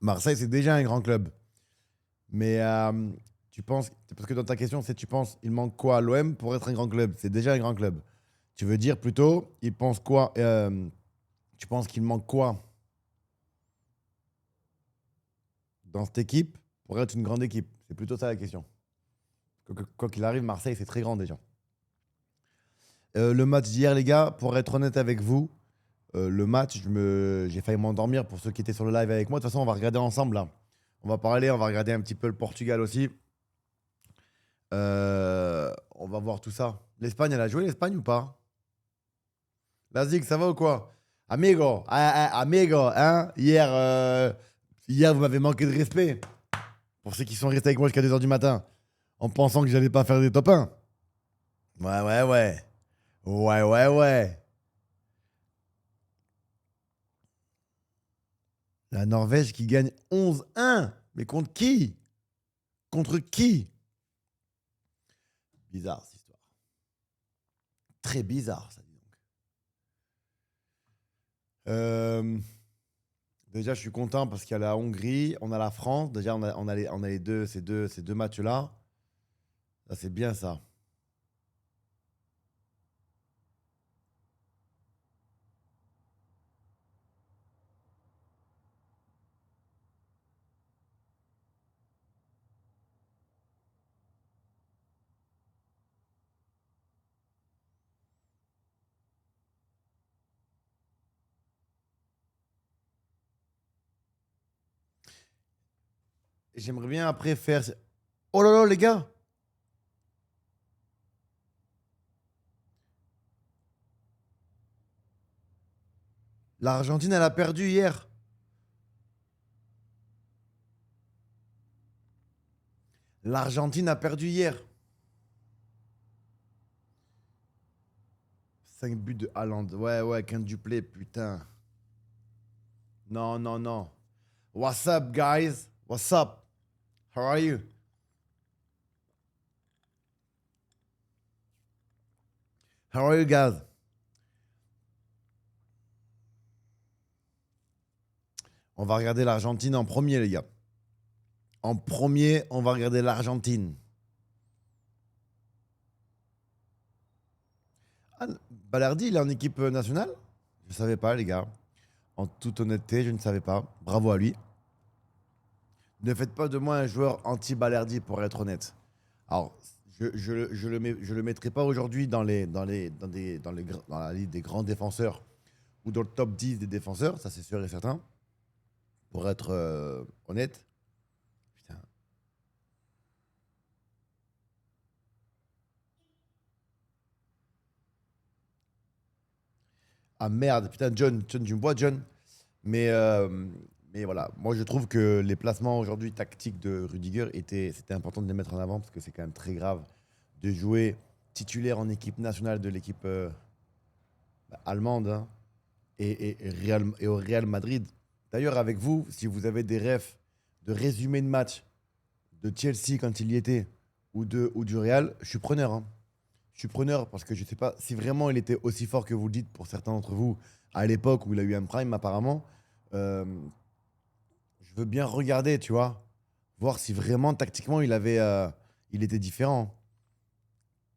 Marseille, c'est déjà un grand club. Mais tu penses, parce que dans ta question, c'est tu penses, il manque quoi à l'OM pour être un grand club? C'est déjà un grand club. Tu veux dire plutôt, il pense quoi tu penses qu'il manque quoi dans cette équipe pour être une grande équipe? C'est plutôt ça la question. Quoi qu'il arrive, Marseille, c'est très grand déjà. Le match d'hier, les gars, pour être honnête avec vous, le match, j'ai failli m'endormir pour ceux qui étaient sur le live avec moi. De toute façon, on va regarder ensemble là. On va regarder un petit peu le Portugal aussi. On va voir tout ça. L'Espagne, elle a joué l'Espagne ou pas? La Zig, ça va ou quoi? Amigo, amigo, hein? Hier, vous m'avez manqué de respect. Pour ceux qui sont restés avec moi jusqu'à 2h du matin, en pensant que j'allais pas faire des top 1. Ouais, ouais, ouais. Ouais, ouais, ouais. La Norvège qui gagne 11-1. Mais contre qui? Contre qui? Bizarre cette histoire. Très bizarre, ça, dis donc. Euh, Déjà, je suis content parce qu'il y a la Hongrie, on a la France. Déjà, on a les deux, ces deux matchs-là. Ça, c'est bien ça. Et j'aimerais bien après faire. Oh là là, les gars! L'Argentine, elle a perdu hier. L'Argentine a perdu hier. 5 buts de Haaland. Ouais, ouais, qu'un duplé, putain. Non, non, non. What's up, guys? What's up? How are you? How are you, guys? On va regarder l'Argentine en premier, les gars. En premier, on va regarder l'Argentine. Ah, Balerdi, il est en équipe nationale? Je ne savais pas, les gars. En toute honnêteté, je ne savais pas. Bravo à lui. Ne faites pas de moi un joueur anti-Balerdi, pour être honnête. Alors, je le mettrai pas aujourd'hui dans la liste des grands défenseurs ou dans le top 10 des défenseurs, ça c'est sûr et certain, pour être honnête. Putain. Ah merde, putain, John, tu me vois, John? Mais, euh, mais voilà, moi je trouve que les placements aujourd'hui tactiques de Rudiger c'était important de les mettre en avant parce que c'est quand même très grave de jouer titulaire en équipe nationale de l'équipe allemande, hein, et au Real Madrid. D'ailleurs, avec vous, si vous avez des refs de résumé de match de Chelsea quand il y était ou du Real, je suis preneur, hein. Je suis preneur parce que je ne sais pas si vraiment il était aussi fort que vous le dites pour certains d'entre vous à l'époque où il a eu un prime apparemment. Euh, je veux bien regarder, tu vois, voir si vraiment tactiquement il était différent.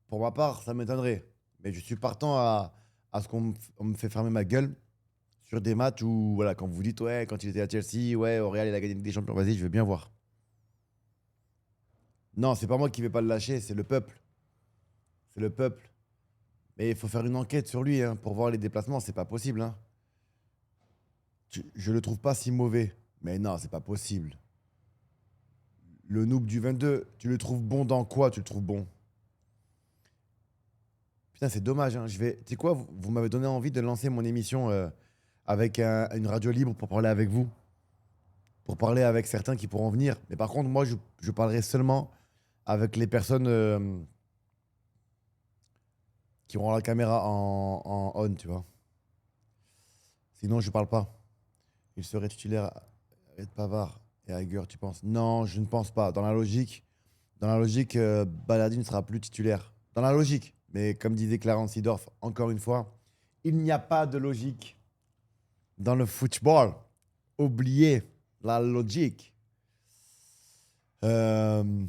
Pour ma part, ça m'étonnerait. Mais je suis partant à ce on me fait fermer ma gueule sur des matchs où, voilà, quand vous dites, ouais, quand il était à Chelsea, ouais, au Real, il a gagné des champions, vas-y, je veux bien voir. Non, c'est pas moi qui vais pas le lâcher, c'est le peuple. C'est le peuple. Mais il faut faire une enquête sur lui hein, pour voir les déplacements, c'est pas possible. Hein. Je le trouve pas si mauvais. Mais non, c'est pas possible. Le noob du 22, tu le trouves bon dans quoi tu le trouves bon? Putain, c'est dommage. Hein. Tu sais quoi, vous m'avez donné envie de lancer mon émission avec une radio libre pour parler avec vous, pour parler avec certains qui pourront venir. Mais par contre, moi, je parlerai seulement avec les personnes qui auront la caméra en on, tu vois. Sinon, je parle pas. Il serait titulaire avec Pavard et Hager, tu penses? Non, je ne pense pas. Dans la logique, Baladi ne sera plus titulaire. Dans la logique. Mais comme disait Clarence Seedorf, encore une fois, il n'y a pas de logique dans le football. Oubliez. La logique. Euh,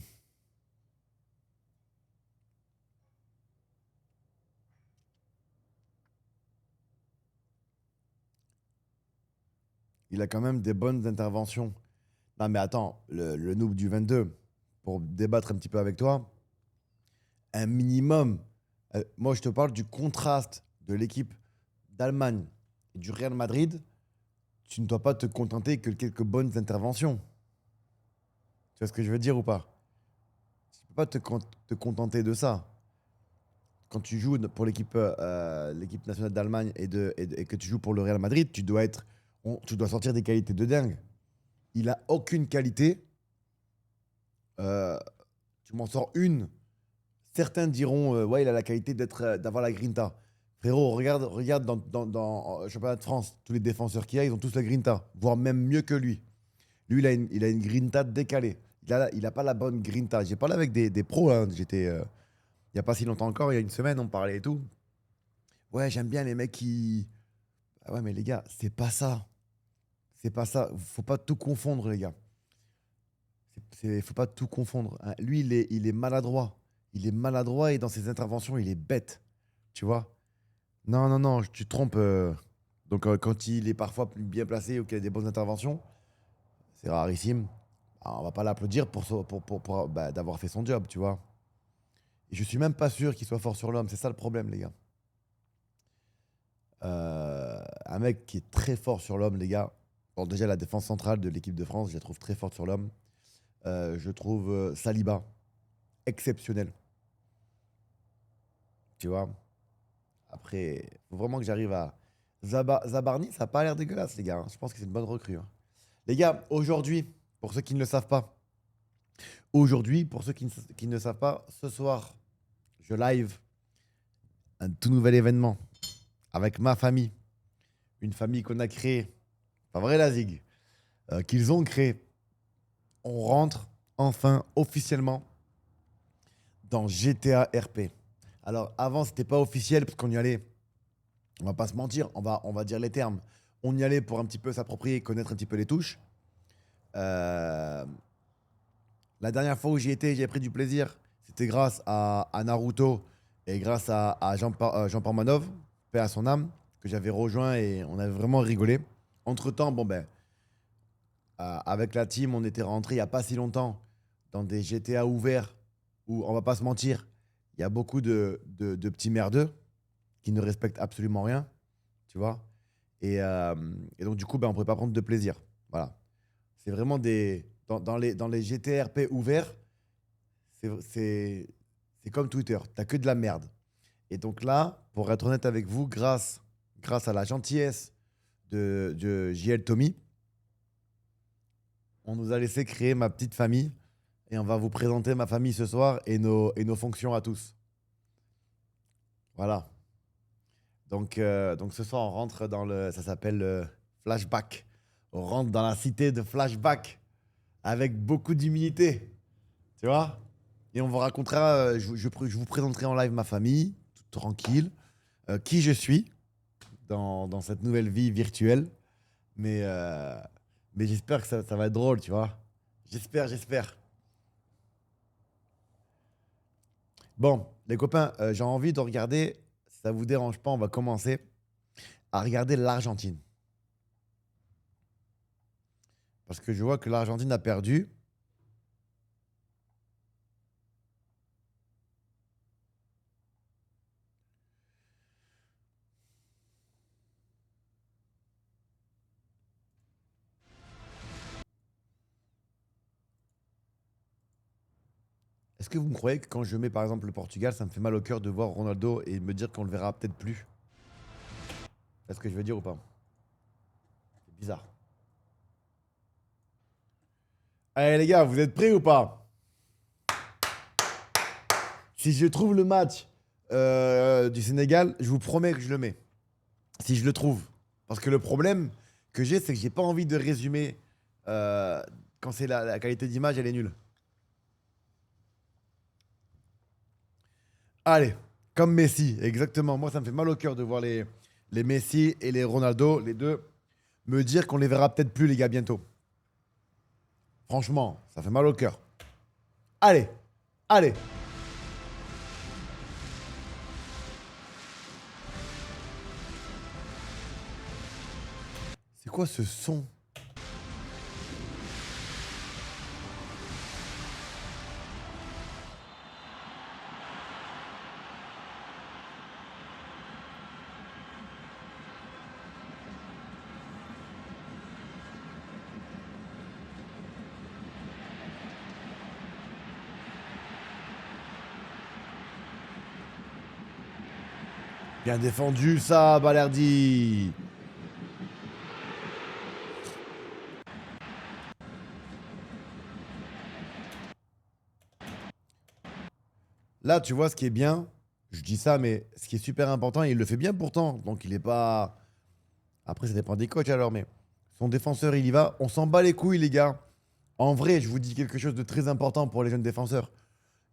il a quand même des bonnes interventions. Non, mais attends, le noob du 22, pour débattre un petit peu avec toi, un minimum. Moi, je te parle du contraste de l'équipe d'Allemagne et du Real Madrid. Tu ne dois pas te contenter que de quelques bonnes interventions. Tu vois ce que je veux dire ou pas? Tu ne peux pas te contenter de ça. Quand tu joues pour l'équipe nationale d'Allemagne et que tu joues pour le Real Madrid, tu dois sortir des qualités de dingue. Il a aucune qualité. euh, Tu m'en sors une. Certains diront, ouais, il a la qualité d'avoir la grinta. Frérot, regarde dans le championnat de France, tous les défenseurs qu'il y a, ils ont tous la grinta, voire même mieux que lui. Lui, il a une grinta décalée. Il a pas la bonne grinta. J'ai parlé avec des pros, hein. Il n'y a pas si longtemps encore, il y a une semaine, on parlait et tout. Ouais, j'aime bien les mecs qui. Ah ouais, mais les gars, c'est pas ça. C'est pas ça. Faut pas tout confondre, les gars. Faut pas tout confondre, hein. Lui, il est maladroit. Il est maladroit et dans ses interventions, il est bête. Tu vois? Non, non, non, tu te trompes. Donc, quand il est parfois plus bien placé ou qu'il a des bonnes interventions, c'est rarissime. Ah, on va pas l'applaudir bah, d'avoir fait son job, tu vois. Et je suis même pas sûr qu'il soit fort sur l'homme. C'est ça le problème, les gars. Un mec qui est très fort sur l'homme, les gars. Bon, déjà, la défense centrale de l'équipe de France, je la trouve très forte sur l'homme. Je trouve Saliba exceptionnel. Tu vois? Après, faut vraiment que j'arrive à. Zabarni, ça n'a pas l'air dégueulasse, les gars, hein. Je pense que c'est une bonne recrue, hein. Les gars, aujourd'hui, pour ceux qui ne le savent pas, pour ceux qui ne savent pas, ce soir, je live un tout nouvel événement avec ma famille. Une famille qu'on a créée. Pas vrai, la Zig? Qu'ils ont créée. On rentre enfin officiellement dans GTA RP. Alors, avant, c'était pas officiel parce qu'on y allait. On va pas se mentir, on va dire les termes. On y allait pour un petit peu s'approprier, connaître un petit peu les touches. Euh, la dernière fois où j'y étais, j'ai pris du plaisir. C'était grâce à Naruto et grâce à Jean Parmanov, paix à son âme, que j'avais rejoint et on avait vraiment rigolé. Entre-temps, bon ben, avec la team, on était rentré il n'y a pas si longtemps dans des GTA ouverts où, on va pas se mentir, il y a beaucoup de petits merdeux qui ne respectent absolument rien, tu vois. Et donc, du coup, ben, on ne pouvait pas prendre de plaisir. Voilà. C'est vraiment des. Dans les GTRP ouverts, c'est comme Twitter. T'as que de la merde. Et donc là, pour être honnête avec vous, grâce à la gentillesse de JL Tommy, on nous a laissé créer ma petite famille. Et on va vous présenter ma famille ce soir et nos fonctions à tous. Voilà. Donc ce soir, on rentre dans le. Ça s'appelle le flashback. On rentre dans la cité de flashback avec beaucoup d'humilité. Tu vois? Et on vous racontera, je vous présenterai en live ma famille, tout tranquille, qui je suis dans cette nouvelle vie virtuelle. Mais, euh, mais j'espère que ça va être drôle, tu vois? J'espère. Bon, les copains, j'ai envie de regarder, si ça vous dérange pas, on va commencer à regarder l'Argentine. Parce que je vois que l'Argentine a perdu. Est-ce que vous me croyez que quand je mets par exemple le Portugal, ça me fait mal au cœur de voir Ronaldo et me dire qu'on le verra peut-être plus? Est-ce que je veux dire ou pas? C'est bizarre. Allez les gars, vous êtes prêts ou pas? Si je trouve le match du Sénégal, je vous promets que je le mets. Si je le trouve. Parce que le problème que j'ai, c'est que j'ai pas envie de résumer quand c'est la qualité d'image, elle est nulle. Allez, comme Messi, exactement. Moi, ça me fait mal au cœur de voir les Messi et les Ronaldo, les deux, me dire qu'on les verra peut-être plus, les gars, bientôt. Franchement, ça fait mal au cœur. Allez, allez. C'est quoi ce son? Bien défendu ça, Balerdi. Là, tu vois, ce qui est bien, je dis ça, mais ce qui est super important, et il le fait bien pourtant. Donc, il est pas. Après, ça dépend des coachs alors, mais son défenseur, il y va. On s'en bat les couilles, les gars. En vrai, je vous dis quelque chose de très important pour les jeunes défenseurs.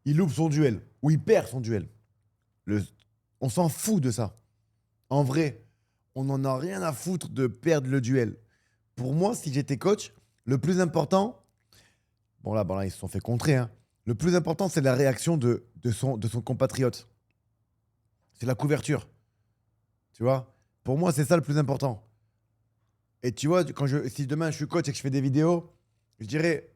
Il loupe son duel, ou il perd son duel. Le- On s'en fout de ça. En vrai, on n'en a rien à foutre de perdre le duel. Pour moi, si j'étais coach, le plus important, bon là, ils se sont fait contrer, hein. Le plus important, c'est la réaction de son compatriote. C'est la couverture. Tu vois? Pour moi, c'est ça le plus important. Et tu vois, si demain je suis coach et que je fais des vidéos, je dirais,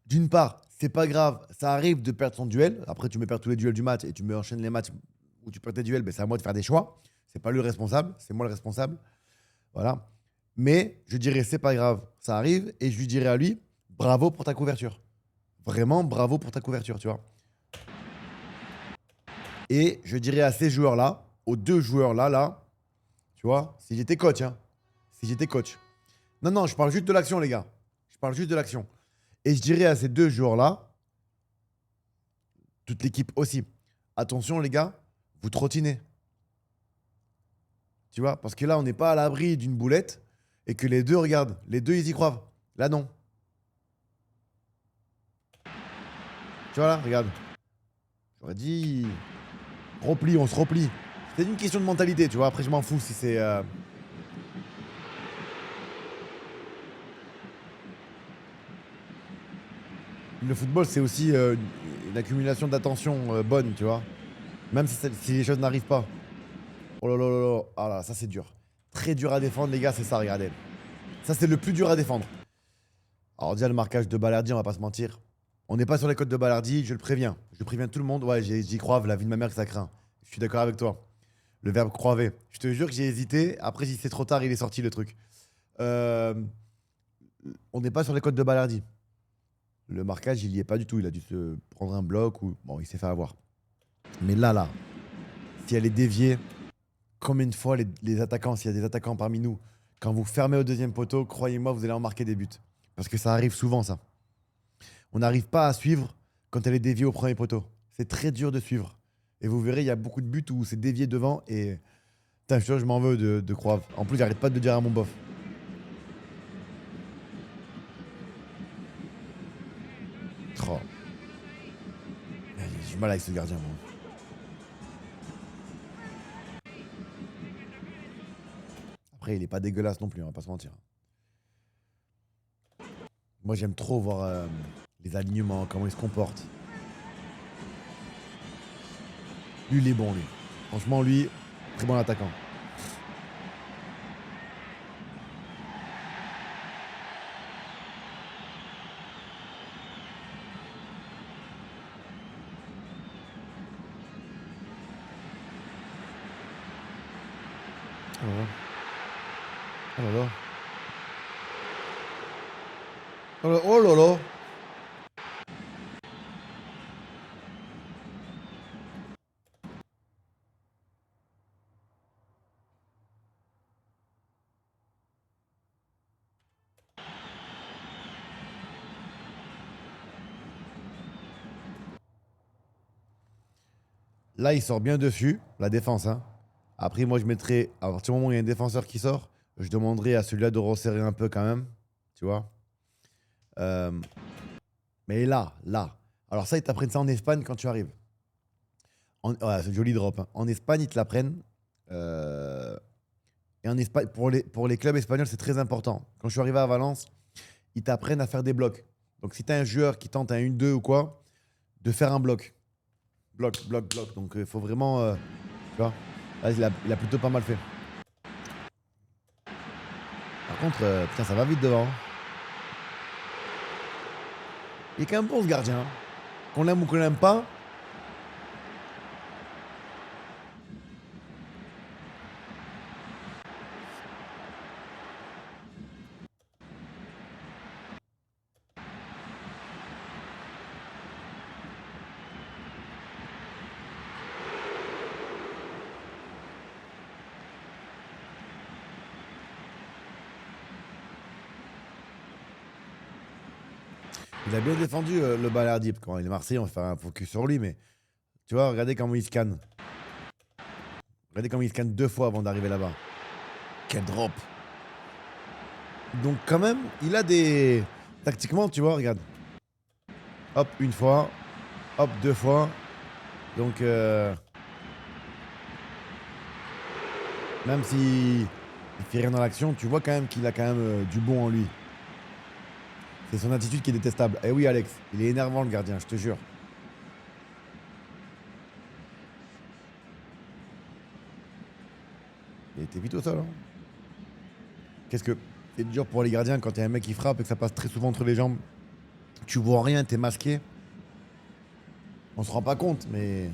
d'une part, c'est pas grave, ça arrive de perdre son duel. Après, tu me perds tous les duels du match et tu me enchaînes les matchs où tu perds tes duels, ben, c'est à moi de faire des choix. C'est pas lui le responsable, c'est moi le responsable. Voilà. Mais je dirais, c'est pas grave, ça arrive. Et je lui dirais à lui, bravo pour ta couverture. Vraiment, bravo pour ta couverture, tu vois. Et je dirais à ces joueurs-là, aux deux joueurs-là, là, tu vois, si j'étais coach, hein, si j'étais coach. Non, non, je parle juste de l'action, les gars. Je parle juste de l'action. Et je dirais à ces deux joueurs-là, toute l'équipe aussi, attention, les gars, vous trottinez. Tu vois, parce que là, on n'est pas à l'abri d'une boulette et que les deux, regardent, les deux, ils y croient. Là, non. Tu vois, là, regarde. J'aurais dit, repli, on se replie. C'est une question de mentalité, tu vois. Après, je m'en fous si c'est. Le football, c'est aussi une accumulation d'attention bonne, tu vois. Même si les choses n'arrivent pas. Oh là là là là. Ah là, ça, c'est dur. Très dur à défendre, les gars, c'est ça, regardez. Ça, c'est le plus dur à défendre. Alors, déjà, le marquage de Balardi, on va pas se mentir. On n'est pas sur les codes de Balardi, je le préviens. Je préviens tout le monde. Ouais, j'y crois, la vie de ma mère que ça craint. Je suis d'accord avec toi. Le verbe croiver. Je te jure que j'ai hésité. Après, si c'est trop tard, il est sorti le truc. Euh, on n'est pas sur les codes de Balardi. Le marquage, il y est pas du tout. Il a dû se prendre un bloc ou. Bon, il s'est fait avoir. Mais là, si elle est déviée, combien de fois les attaquants, s'il y a des attaquants parmi nous, quand vous fermez au deuxième poteau, croyez-moi, vous allez en marquer des buts. Parce que ça arrive souvent, ça. On n'arrive pas à suivre quand elle est déviée au premier poteau. C'est très dur de suivre. Et vous verrez, il y a beaucoup de buts où c'est dévié devant et. Putain, je m'en veux de Croave. En plus, j'arrête pas de le dire à mon bof. Oh. J'ai du mal avec ce gardien, moi. Après, il est pas dégueulasse non plus, on va pas se mentir. Moi, j'aime trop voir les alignements, comment il se comporte. Lui, il est bon, lui. Franchement, lui, très bon attaquant. Oh là là. Oh là là. Oh là là. Là, il sort bien dessus, la défense, hein. Après, moi, je mettrais, à partir du moment où il y a un défenseur qui sort, je demanderais à celui-là de resserrer un peu quand même, tu vois. Euh, mais là. Alors ça, ils t'apprennent ça en Espagne quand tu arrives. Ouais, c'est joli drop, hein. En Espagne, ils te l'apprennent. Euh, et en Espagne, pour les clubs espagnols, c'est très important. Quand je suis arrivé à Valence, ils t'apprennent à faire des blocs. Donc si t'as un joueur qui tente un 1-2 ou quoi, de faire un bloc. Bloc, bloc, bloc. Donc il faut vraiment. Tu vois, là, il a plutôt pas mal fait. Par contre, putain, ça va vite devant, hein. Il est quand même bon ce gardien, hein. Qu'on l'aime ou qu'on l'aime pas. Il a bien défendu le Balerdi. Quand il est Marseillais, on va faire un focus sur lui, mais tu vois, regardez comment il scanne. Regardez comment il scanne 2 fois avant d'arriver là-bas. Quel drop. Donc quand même, il a des... Tactiquement, tu vois, regarde. Hop, une fois. Hop, 2 fois. Donc, même si il fait rien dans l'action, tu vois quand même qu'il a quand même du bon en lui. C'est son attitude qui est détestable. Eh oui, Alex, il est énervant le gardien, je te jure. Il était vite au sol, hein. Qu'est-ce que... C'est dur pour les gardiens quand il y a un mec qui frappe et que ça passe très souvent entre les jambes. Tu vois rien, t'es masqué. On se rend pas compte, mais...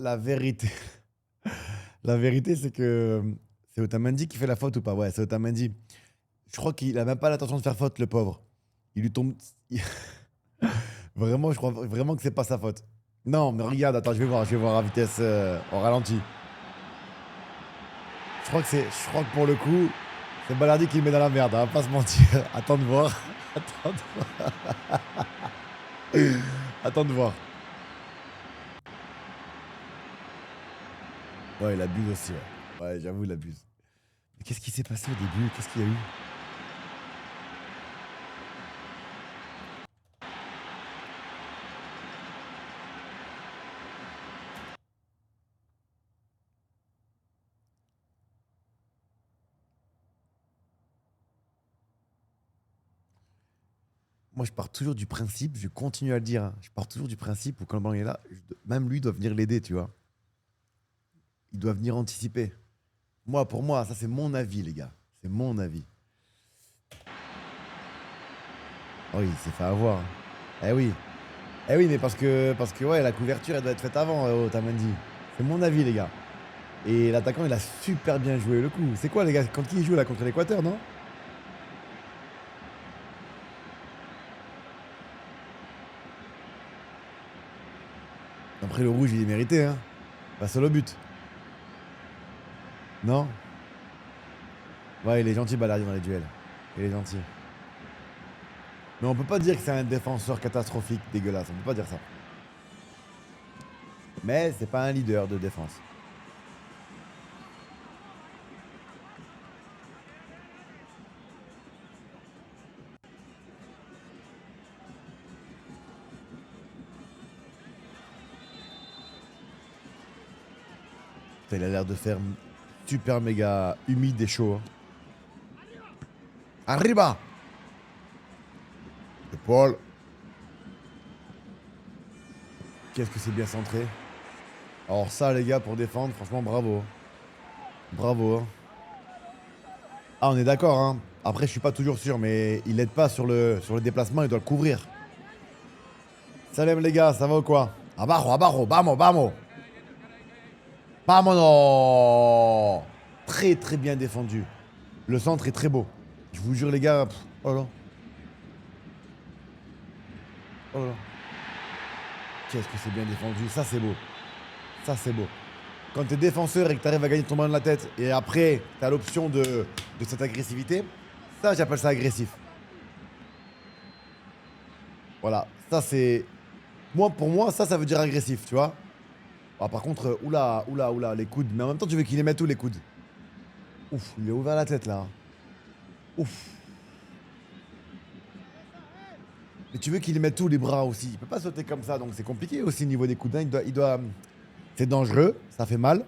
La vérité... La vérité, c'est que... C'est Otamendi qui fait la faute ou pas? Ouais, c'est Otamendi. Je crois qu'il a même pas l'intention de faire faute, le pauvre. Il lui tombe... Vraiment, je crois vraiment que c'est pas sa faute. Non, mais regarde, attends, je vais voir à vitesse au ralenti. Je crois que pour le coup, c'est Balardi qui le met dans la merde, on va pas se mentir. Attends de voir. Attends de voir. Attends de voir. Ouais, il abuse aussi, ouais. Ouais, j'avoue, il abuse. Mais qu'est-ce qui s'est passé au début? Qu'est-ce qu'il y a eu? Moi, je pars toujours du principe, je continue à le dire, hein, je pars toujours du principe où quand le ballon est là, même lui doit venir l'aider, tu vois. Il doit venir anticiper. Moi, pour moi, ça c'est mon avis, les gars. C'est mon avis. Oh, il s'est fait avoir, hein. Eh oui. Eh oui, mais parce que ouais, la couverture, elle doit être faite avant, Otamendi. C'est mon avis, les gars. Et l'attaquant, il a super bien joué le coup. C'est quoi, les gars? Quand qui joue là contre l'Équateur, non? Après, le rouge, il est mérité, hein. Pas seul au but. Non? Ouais, il est gentil, Balardi, dans les duels. Il est gentil. Mais on peut pas dire que c'est un défenseur catastrophique, dégueulasse. On peut pas dire ça. Mais c'est pas un leader de défense. Putain, il a l'air de faire super méga humide et chaud, hein. Arriba! Paul. Qu'est-ce que c'est bien centré. Alors ça, les gars, pour défendre, franchement, bravo. Bravo, hein. Ah, on est d'accord, hein. Après, je suis pas toujours sûr, mais il aide pas sur le déplacement, il doit le couvrir. Salam, les gars, ça va ou quoi? Abajo, abajo, vamos, vamos. Vámonos. Très, très bien défendu. Le centre est très beau. Je vous jure, les gars. Oh là. Oh là. Qu'est-ce que c'est bien défendu. Ça, c'est beau. Ça, c'est beau. Quand t'es défenseur et que t'arrives à gagner ton ballon de la tête, et après, t'as l'option de cette agressivité, ça, j'appelle ça agressif. Voilà. Ça, c'est. Moi, pour moi, ça veut dire agressif, tu vois. Ah, par contre, oula, oula, oula, les coudes. Mais en même temps, tu veux qu'il les mette où, les coudes? Ouf, il est ouvert la tête, là. Ouf. Et tu veux qu'il mette tous les bras aussi. Il peut pas sauter comme ça, donc c'est compliqué aussi au niveau des coups de main. C'est dangereux, ça fait mal.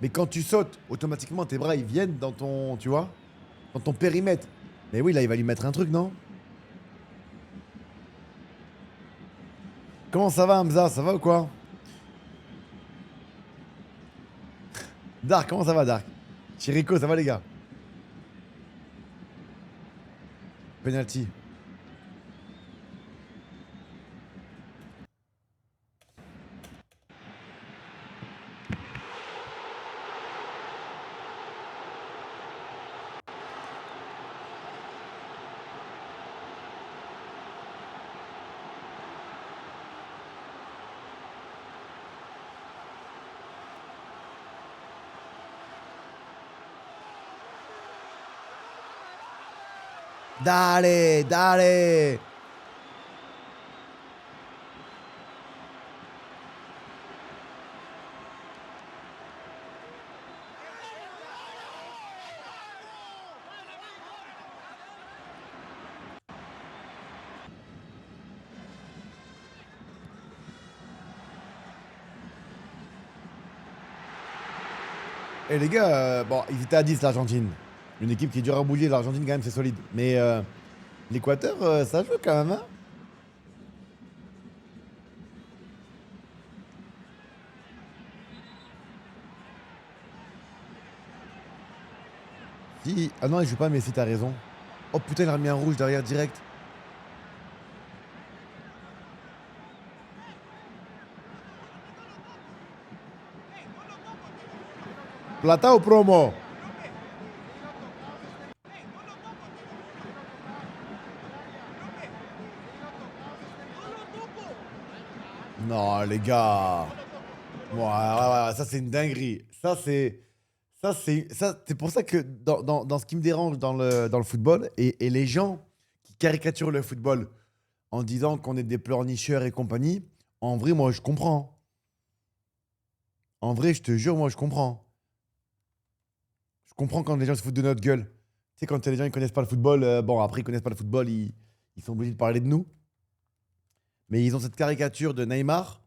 Mais quand tu sautes, automatiquement tes bras ils viennent dans ton, tu vois, dans ton périmètre. Mais oui, là il va lui mettre un truc, non? Comment ça va, Hamza? Ça va ou quoi? Dark, comment ça va, Dark? Chirico, ça va les gars? Penalty. Dale, dale. Et les gars, bon, ils étaient à 10 l'Argentine. Une équipe qui est dure à bouger, l'Argentine quand même c'est solide. Mais l'Équateur, ça joue quand même, hein? Si... Ah non, il joue pas, mais si t'as raison. Oh putain, il a remis un rouge derrière direct. Plata ou promo? Non, les gars. Ouais, ouais, ouais, ça c'est une dinguerie. Ça c'est. C'est pour ça que dans ce qui me dérange dans le football, et les gens qui caricaturent le football en disant qu'on est des pleurnicheurs et compagnie, en vrai, moi je comprends. En vrai, je te jure, moi je comprends. Je comprends quand les gens se foutent de notre gueule. Tu sais, quand les gens ils connaissent pas le football, bon, après ils connaissent pas le football, ils sont obligés de parler de nous. Mais ils ont cette caricature de Neymar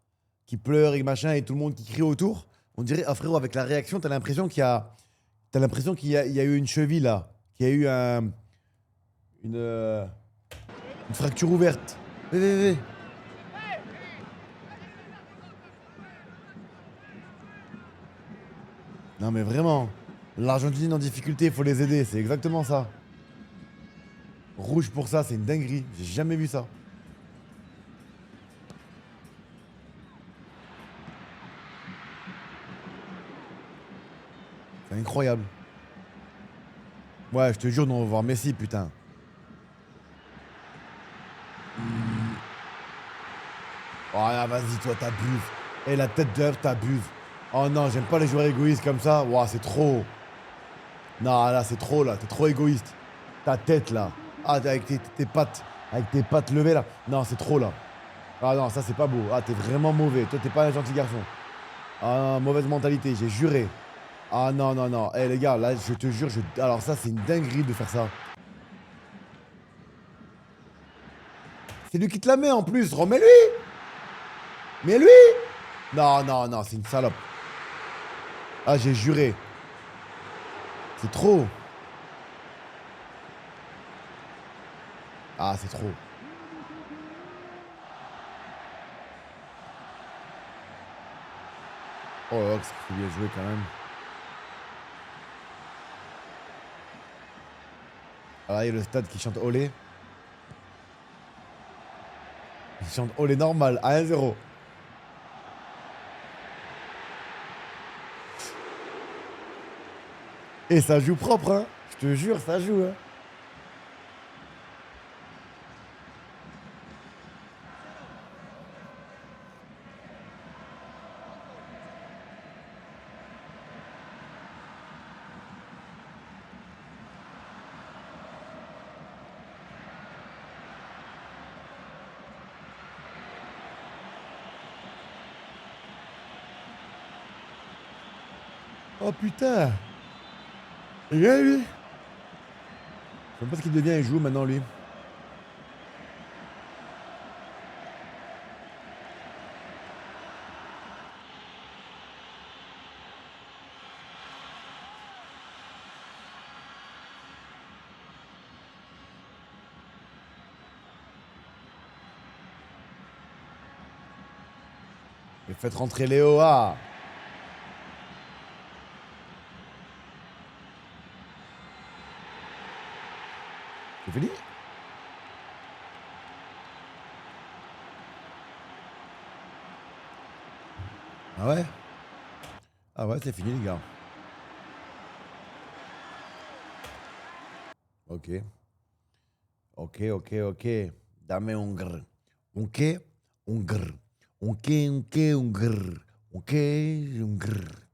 qui pleure et machin et tout le monde qui crie autour. On dirait, ah frérot, avec la réaction, t'as l'impression qu'il y a eu une cheville là, qu'il y a eu une, euh, une fracture ouverte. Oui. Non mais vraiment, l'Argentine en difficulté, il faut les aider, c'est exactement ça. Rouge pour ça, c'est une dinguerie, j'ai jamais vu ça. C'est incroyable. Ouais, je te jure, nous on va voir Messi, putain. Oh là, vas-y, toi, t'abuses. Et la tête d'œuvre, t'abuses. Oh non, j'aime pas les joueurs égoïstes comme ça. Ouah, c'est trop. Non, là, c'est trop, là. T'es trop égoïste. Ta tête, là. Ah, avec tes pattes. Avec tes pattes levées, là. Non, c'est trop, là. Ah non, ça, c'est pas beau. Ah, t'es vraiment mauvais. Toi, t'es pas un gentil garçon. Ah non, mauvaise mentalité, j'ai juré. Ah non, non, non. Eh, les gars, là, je te jure, alors ça, c'est une dinguerie de faire ça. C'est lui qui te la met en plus. Remets-lui. Mais lui. Non, non, non, c'est une salope. Ah, j'ai juré. C'est trop. Ah, c'est trop. Oh, là, que c'est bien joué quand même. Ah, là, il y a le stade qui chante Olé. Il chante Olé normal, à 1-0. Et ça joue propre, hein. Je te jure, ça joue, hein. Oh putain. Et lui. Je sais pas ce qu'il devient, il joue maintenant, lui. Et faites rentrer Léo. Ah. C'est fini? Ah ouais? Ah ouais, c'est fini, les gars. Ok. Ok, ok, ok. Dame un grr. Un qué? Un grr. Un qué, un qué, un grr. Un qué, un grr.